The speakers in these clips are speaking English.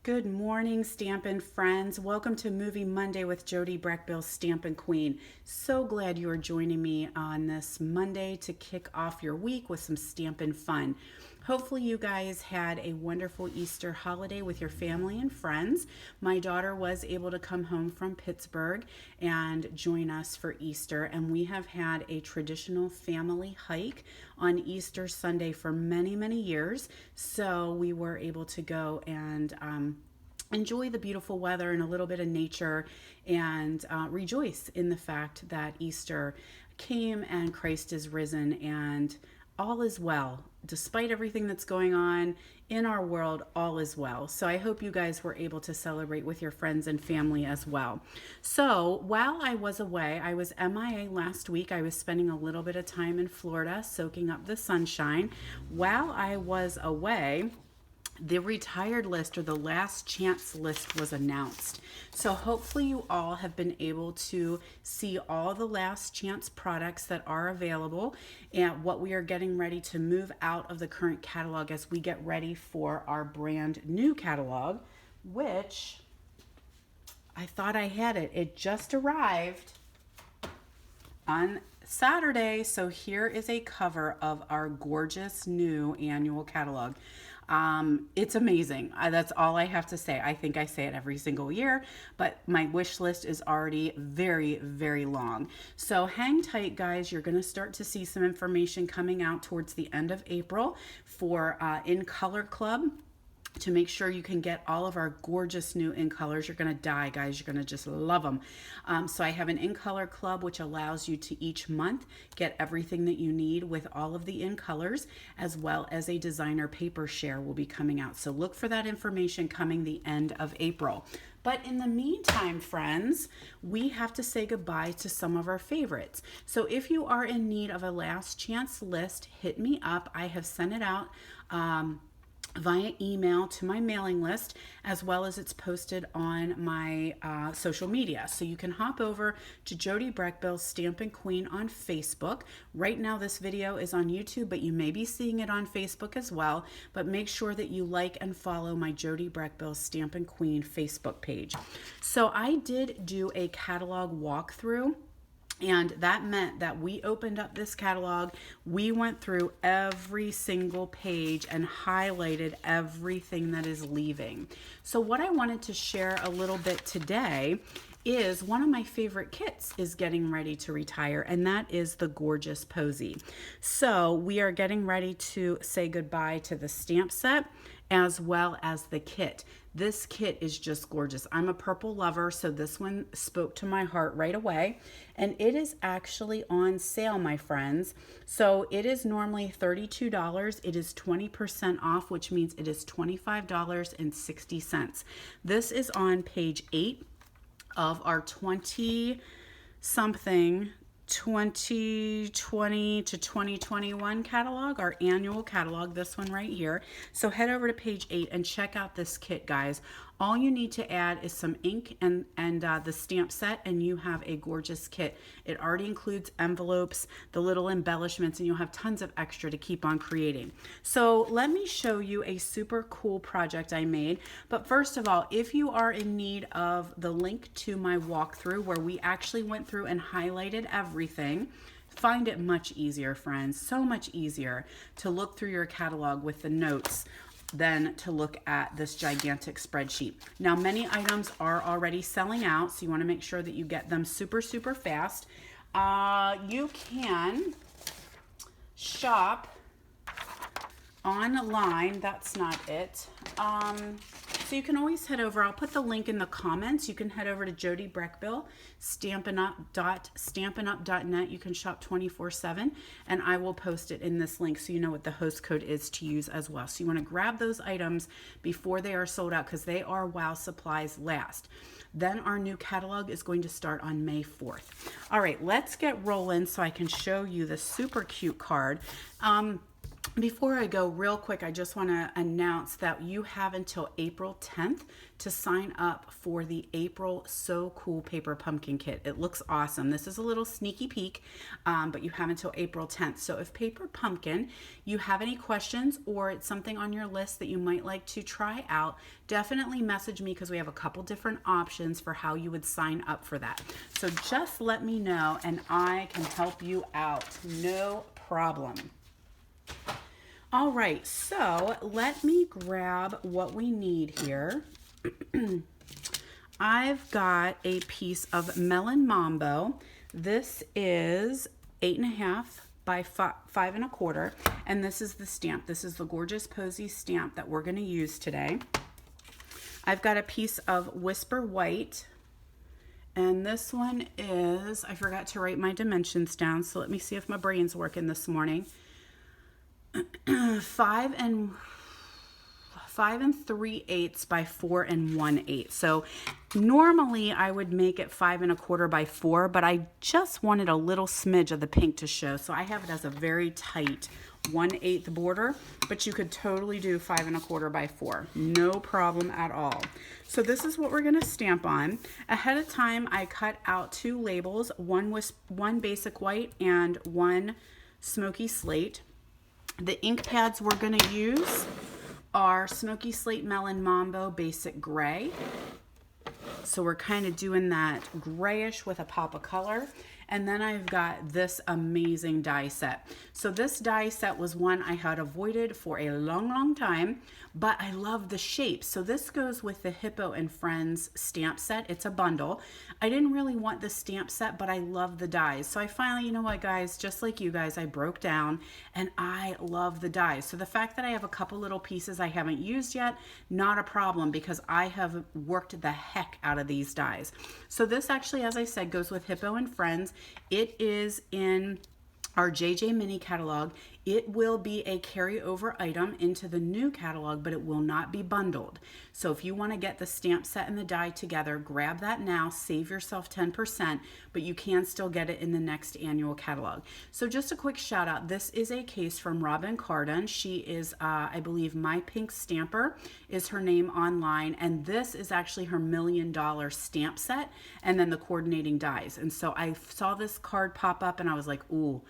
Good morning, Stampin' friends. Welcome to Movie Monday with Jody, Brechbill, Stampin' Queen. So glad you are joining me on this Monday to kick off your week with some Stampin' fun. Hopefully you guys had a wonderful Easter holiday with your family and friends. My daughter was able to come home from Pittsburgh and join us for Easter, and we have had a traditional family hike on Easter Sunday for many, many years. So we were able to go and enjoy the beautiful weather and a little bit of nature and rejoice in the fact that Easter came and Christ is risen and all is well. Despite everything that's going on in our world, all is well. So I hope you guys were able to celebrate with your friends and family as well. So while I was away, I was MIA last week. I was spending a little bit of time in Florida soaking up the sunshine. While I was away, the retired list or the last chance list was announced. So hopefully you all have been able to see all the last chance products that are available and what we are getting ready to move out of the current catalog as we get ready for our brand new catalog, which I thought I had it. It just arrived on Saturday. So here is a cover of our gorgeous new annual catalog. It's amazing. That's all I have to say. I think I say it every single year, but my wish list is already very, very long. So hang tight, guys. You're going to start to see some information coming out towards the end of April for In Color Club, to make sure you can get all of our gorgeous new in colors. You're going to die, guys. You're going to just love them. So I have an in color club, which allows you to each month get everything that you need with all of the in colors, as well as a designer paper share will be coming out. So look for that information coming the end of April. But in the meantime, friends, we have to say goodbye to some of our favorites. So if you are in need of a last chance list, hit me up. I have sent it out via email to my mailing list, as well as it's posted on my social media. So you can hop over to Jody Brechbill, Stampin' Queen on Facebook. Right now this video is on YouTube, but you may be seeing it on Facebook as well. But make sure that you like and follow my Jody Brechbill, Stampin' Queen Facebook page. So I did do a catalog walkthrough, and that meant that we opened up this catalog, we went through every single page and highlighted everything that is leaving. So what I wanted to share a little bit today is one of my favorite kits is getting ready to retire, and that is the Gorgeous Posy. So we are getting ready to say goodbye to the stamp set as well as the kit. This kit is just gorgeous. I'm a purple lover, so this one spoke to my heart right away. And it is actually on sale, my friends. So it is normally $32. It is 20% off, which means it is $25.60. This is on page 8 of our 2020 to 2021 catalog, our annual catalog, this one right here. So head over to page 8 and check out this kit, guys. All you need to add is some ink and the stamp set, and you have a gorgeous kit. It already includes envelopes, the little embellishments, and you'll have tons of extra to keep on creating. So let me show you a super cool project I made. But first of all, if you are in need of the link to my walkthrough where we actually went through and highlighted everything, find it much easier, friends, so much easier to look through your catalog with the notes than to look at this gigantic spreadsheet. Now, many items are already selling out, so you want to make sure that you get them super, super fast. You can shop online. That's not it. So you can always head over. I'll put the link in the comments. You can head over to Jody Brechbill, stampinup.net. You can shop 24/7, and I will post it in this link so you know what the host code is to use as well. So you want to grab those items before they are sold out, because they are while supplies last. Then our new catalog is going to start on May 4th. All right, let's get rolling so I can show you the super cute card. Before I go, real quick, I just want to announce that you have until April 10th to sign up for the April So Cool Paper Pumpkin Kit. It looks awesome. This is a little sneaky peek, but you have until April 10th. So if Paper Pumpkin, you have any questions or it's something on your list that you might like to try out, definitely message me because we have a couple different options for how you would sign up for that. So just let me know and I can help you out. No problem. All right, so let me grab what we need here. I've got a piece of Melon Mambo. This is 8.5 by 5.25, and this is the stamp. This is the Gorgeous Posies stamp that we're going to use today. I've got a piece of Whisper White, and this one is, I forgot to write my dimensions down, so let me see if my brain's working this morning. 5 3/8 by 4 1/8. So normally I would make it 5 1/4 by 4, but I just wanted a little smidge of the pink to show. So I have it as a very tight 1/8 border, but you could totally do 5 1/4 by 4. No problem at all. So this is what we're going to stamp on. Ahead of time, I cut out 2 labels, one basic white and one smoky slate. The ink pads we're going to use are Smoky Slate Melon Mambo Basic Gray. So we're kind of doing that grayish with a pop of color. And then I've got this amazing die set. So this die set was one I had avoided for a long, long time, but I love the shape. So this goes with the Hippo and Friends stamp set. It's a bundle. I didn't really want the stamp set, but I love the dies. So I finally, you know what, guys, just like you guys, I broke down and I love the dies. So the fact that I have a couple little pieces I haven't used yet, not a problem because I have worked the heck out of these dies. So this actually, as I said, goes with Hippo and Friends. It is in our JJ mini catalog. It will be a carryover item into the new catalog, but it will not be bundled. So if you want to get the stamp set and the die together, grab that now, save yourself 10%, but you can still get it in the next annual catalog. So just a quick shout out. This is a case from Robin Cardon. She is, I believe, My Pink Stamper is her name online. And this is actually her $1 million stamp set and then the coordinating dies. And so I saw this card pop up and I was like, ooh,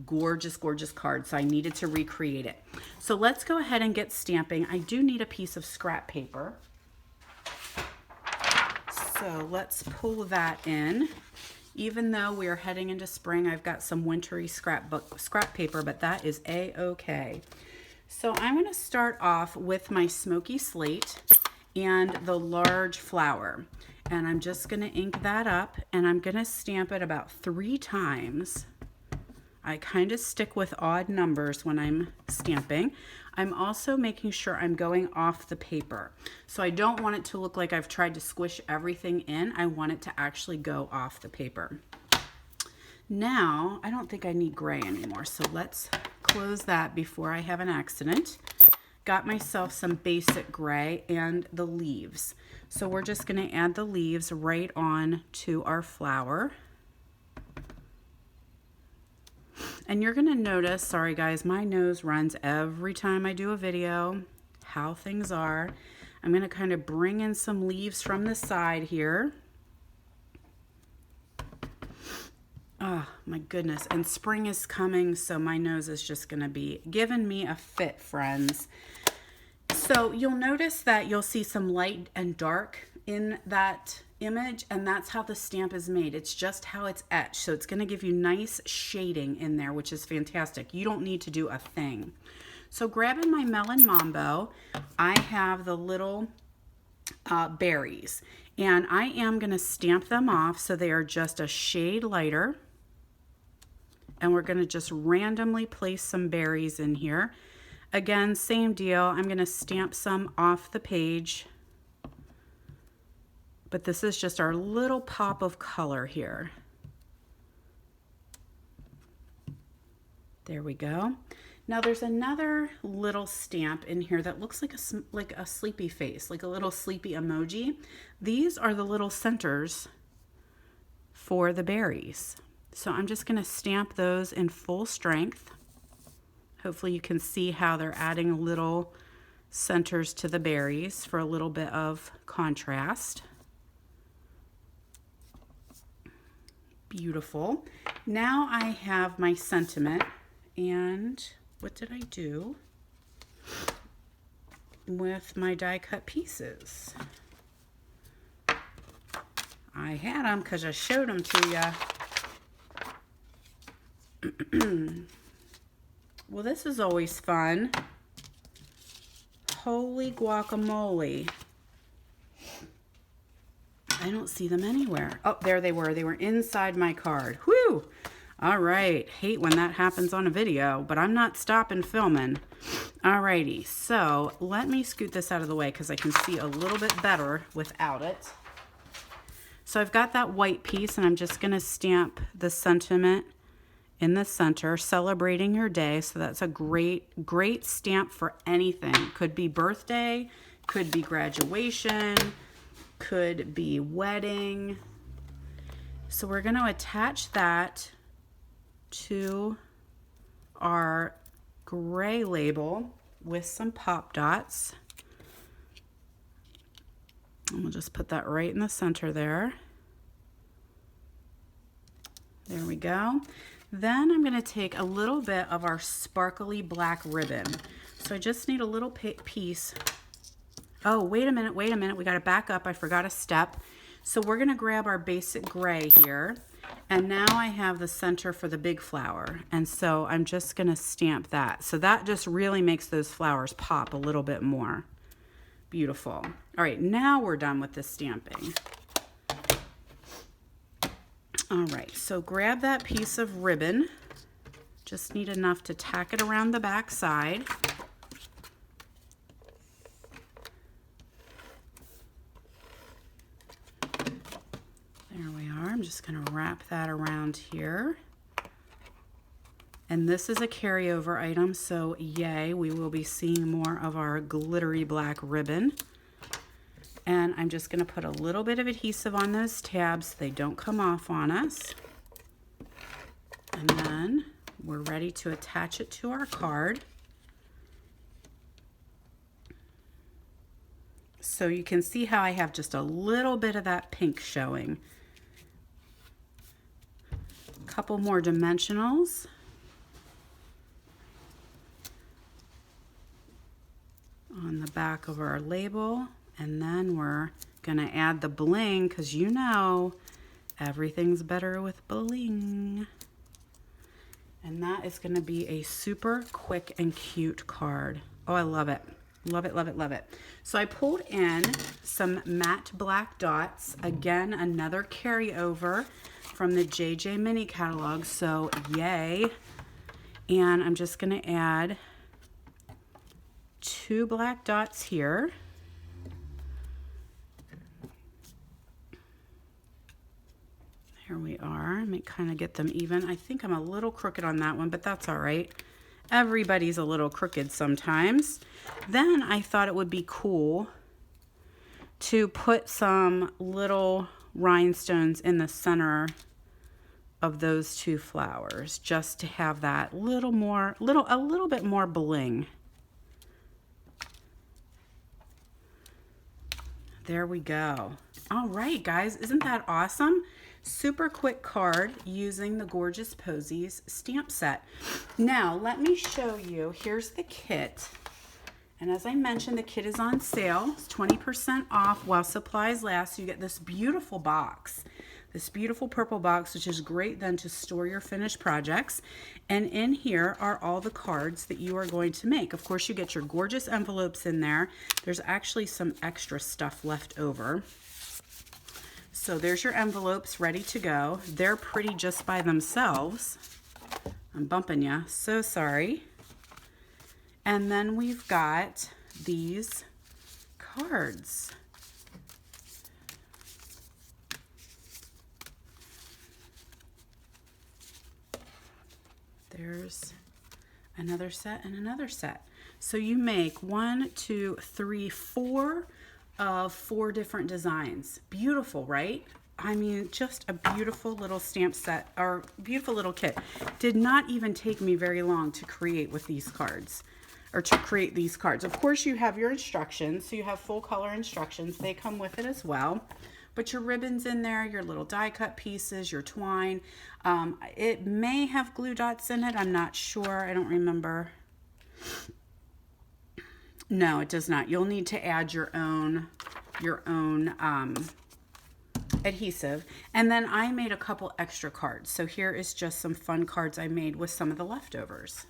gorgeous, gorgeous card. So I needed to recreate it. So let's go ahead and get stamping. I do need a piece of scrap paper. So let's pull that in. Even though we are heading into spring, I've got some wintry scrap paper, but that is a-okay. So I'm going to start off with my smoky slate and the large flower. And I'm just going to ink that up and I'm going to stamp it about 3 times. I kind of stick with odd numbers when I'm stamping. I'm also making sure I'm going off the paper. So I don't want it to look like I've tried to squish everything in. I want it to actually go off the paper. Now, I don't think I need gray anymore, so let's close that before I have an accident. Got myself some basic gray and the leaves. So we're just going to add the leaves right on to our flower. And you're going to notice, sorry guys, my nose runs every time I do a video, how things are. I'm going to kind of bring in some leaves from the side here. Oh my goodness, and spring is coming, so my nose is just going to be giving me a fit, friends. So you'll notice that you'll see some light and dark in that image, and that's how the stamp is made. It's just how it's etched. So it's going to give you nice shading in there, which is fantastic. You don't need to do a thing. So grabbing my Melon Mambo, I have the little berries, and I am going to stamp them off so they are just a shade lighter. And we're going to just randomly place some berries in here. Again, same deal. I'm going to stamp some off the page. But this is just our little pop of color here. There we go. Now there's another little stamp in here that looks like a sleepy face, like a little sleepy emoji. These are the little centers for the berries. So I'm just going to stamp those in full strength. Hopefully you can see how they're adding little centers to the berries for a little bit of contrast. Beautiful. Now I have my sentiment, and what did I do with my die cut pieces? I had them because I showed them to you. Well, this is always fun. Holy guacamole. I don't see them anywhere. Oh, there they were. They were inside my card. Whew! All right. Hate when that happens on a video, but I'm not stopping filming. Alrighty. So let me scoot this out of the way because I can see a little bit better without it. So I've got that white piece, and I'm just going to stamp the sentiment in the center, celebrating your day. So that's a great, great stamp for anything. Could be birthday, could be graduation, could be wedding. So we're going to attach that to our gray label with some pop dots. And we'll just put that right in the center there. There we go. Then I'm going to take a little bit of our sparkly black ribbon. So I just need a little piece. Oh, wait a minute. We got to back up. I forgot a step. So we're going to grab our basic gray here. And now I have the center for the big flower. And so I'm just going to stamp that. So that just really makes those flowers pop a little bit more. Beautiful. All right, now we're done with the stamping. All right, so grab that piece of ribbon. Just need enough to tack it around the back side. There we are. I'm just going to wrap that around here. And this is a carryover item, so yay, we will be seeing more of our glittery black ribbon. And I'm just going to put a little bit of adhesive on those tabs so they don't come off on us. And then we're ready to attach it to our card. So you can see how I have just a little bit of that pink showing. A couple more dimensionals. On the back of our label, and then we're gonna add the bling because you know everything's better with bling. And that is gonna be a super quick and cute card. Oh, I love it. Love it, love it, love it. So I pulled in some matte black dots. Again, another carryover from the JJ mini catalog, so yay. And I'm just gonna add 2 black dots here. Here we are. Let me kind of get them even. I think I'm a little crooked on that one, but that's all right. Everybody's a little crooked sometimes. Then I thought it would be cool to put some little rhinestones in the center of those 2 flowers, just to have that a little bit more bling. There we go. All right, guys, isn't that awesome? Super quick card using the Gorgeous Posies stamp set. Now, let me show you. Here's the kit. And as I mentioned, the kit is on sale. It's 20% off while supplies last. So you get this beautiful box. This beautiful purple box, which is great then to store your finished projects. And in here are all the cards that you are going to make. Of course, you get your gorgeous envelopes in there. There's actually some extra stuff left over. So there's your envelopes ready to go. They're pretty just by themselves. I'm bumping ya, so sorry. And then we've got these cards. There's another set and another set. So you make 1, 2, 3, 4 of 4 different designs. Beautiful, right? I mean, just a beautiful little stamp set, or beautiful little kit. Did not even take me very long to create with these cards, or to create these cards. Of course, you have your instructions, so you have full color instructions. They come with it as well. But your ribbons in there, your little die cut pieces, your twine. It may have glue dots in it. I'm not sure. I don't remember. No, it does not. You'll need to add your own adhesive. And then I made a couple extra cards. So here is just some fun cards I made with some of the leftovers.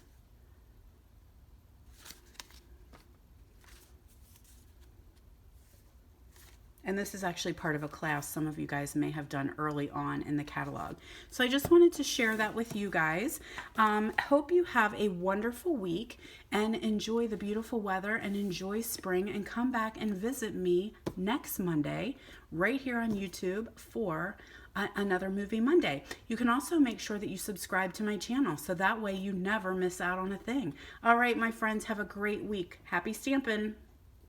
And this is actually part of a class some of you guys may have done early on in the catalog. So I just wanted to share that with you guys. Hope you have a wonderful week and enjoy the beautiful weather and enjoy spring, and come back and visit me next Monday right here on YouTube for another Movie Monday. You can also make sure that you subscribe to my channel so that way you never miss out on a thing. All right, my friends, have a great week. Happy stamping!